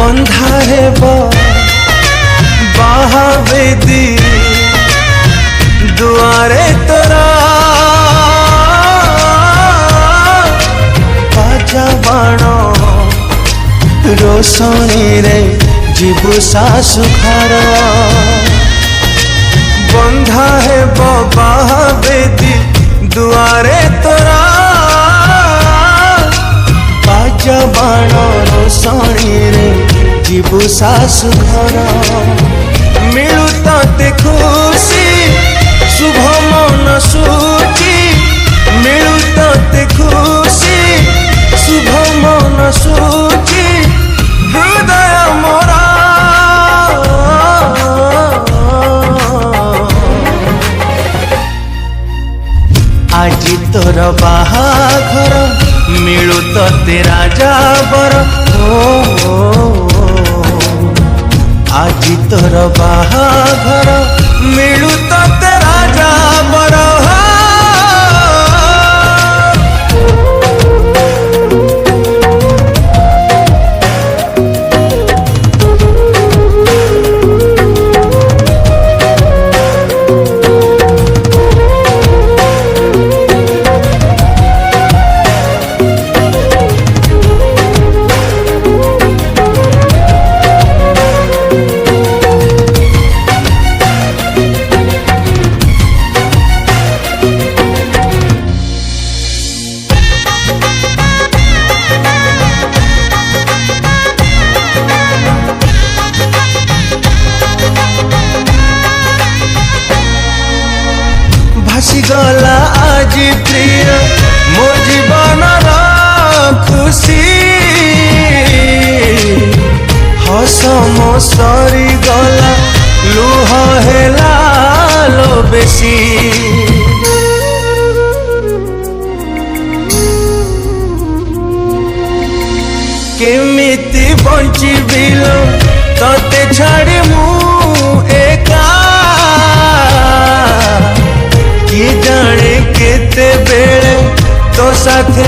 बंधा हेब बाहावेदी दुआरे तोरा बाजा बाण रोशनी रे जीवु सासु घर बंधा हेब बाहावेदी दुआरे तोरा बाजा बाण रोशनी रे जीवु सासु घर मिलू ते खुशी शुभ मन सूची मिलू ते खुशी शुभ मन सूची हृदय मोरा आज तोर बाहाघर मिलू ते राजा बर आज तोर बाहाघर मिलू ते राजा बर गला आज प्रिय मो जीवन खुशी हस मो सरी गला लुह हेला लो बेसी केमिति बंचिबी लो तते छाड़ी मु एका किए जाने केते बेले तो साथे